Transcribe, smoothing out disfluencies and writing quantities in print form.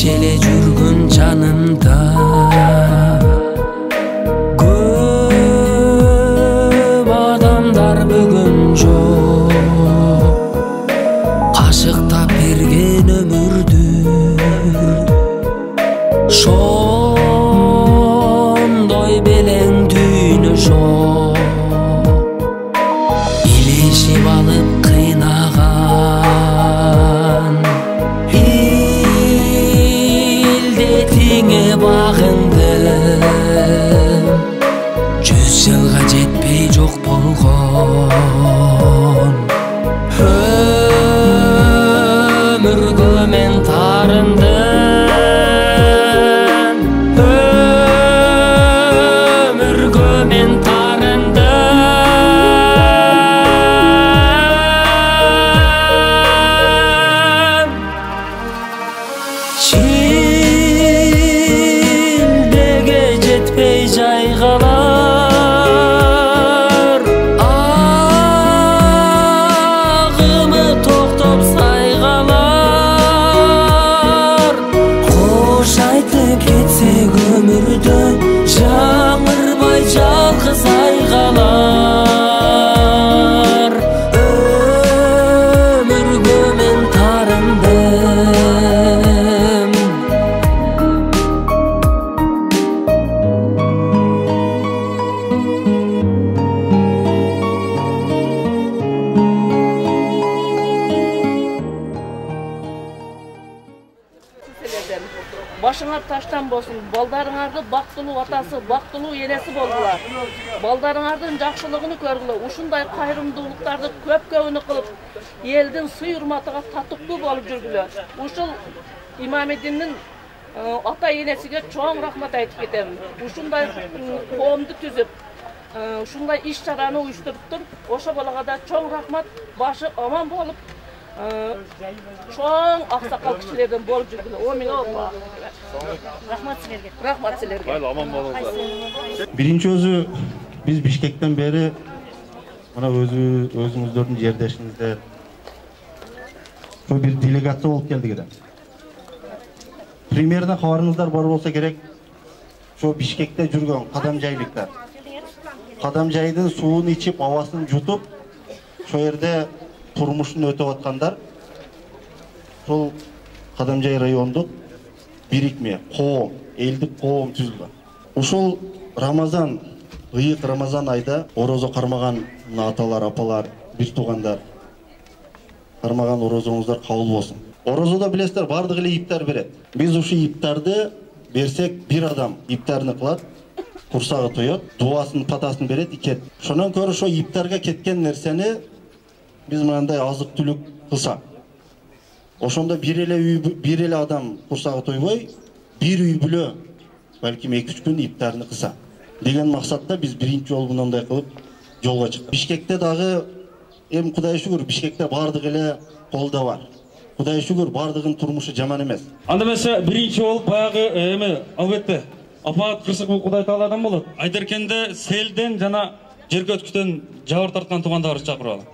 эле жүргөн жанымда көп адамдар бүгүн жок кашыктап берген өмүрдү ошондой белең дүйнө жок илешип алып кыйнаган илдетиңе багындым 100 жылга жетпей жок болгон өмүргө мен тарындым өмүргө мен тарындым шилдеге жетпей жайгалар агымы токтоп сайгалар кош айтып кетсек өмүрдө жаңырбай жалгыз айгалар өмүргө мен тарындым Başыңар таштан болсун. Балдарыңарды бактылуу атасы, бактылуу энеси болгула. Балдарыңардын жакшылыгын көргүлө. Ушундай кайрымдуулуктарды көп-көбүнү кылып, элдин сый-урматыга татыктуу болуп жүргүлө. Ушул Имамеддиндин ата энесиге чоң рахмат айтып кетем. Ушундай коомду түзүп, ушундай иш-чараны уюштуруптур. Ошо балага да чоң рахмат, башы аман болуп, чоң аксакал кишилерден болуп жүргүлө. О миң Алла. Рахмат силерге. Рахмат силерге. Майла аман болуңуздар. Биринчи өзү биз Бишкектен бери мына өзүңүздөрдүн жердешиңиздер бир делегация болуп келдик эле. Примерно кабарыңыздар бар болсо керек. Ошо Бишкекте жүргөн кадамжайлыктар. Кадамжайдын суун ичип, абасын жутуп, ошо жерде турмушун өтөп аткандар. Сол Кадамжай райондук бирикме, коом, элдик коом түзүлгөн. Ушул Рамазан, ыйык Рамазан айда орозо кармаган аталар, апалар, бир туугандар кармаган орозоңуздар кабыл болсун. Орозодо билесиздер, бардык эле иптар берет. Биз ушу иптарды берсек, бир адам иптарны кылат, курсагы тоет, дуасын, патасын берет, икет. Ошондон көрө ошо иптарга кеткен нерсени биз мындай азык-түлүк кылсак. Ошондо бир эле адам курсагы тойбой, бир үй бүлө балким 2-3 күн иптарны кылса деген максатта биз биринчи жолу мындай кылып жолго чыктык. Бишкекте дагы эми Кудай шүгүр, Бишкекте бардык эле колдо бар. Кудай шүгүр, бардыгын турмушу жаман эмес. Анда эмесе биринчи болуп баягы эми албетте апаат кырсык бул Кудай Тааладан болот. Айдеркенде селден жана жер көткүтөн жабыр тарткан туугандарыбызды чакырып алам.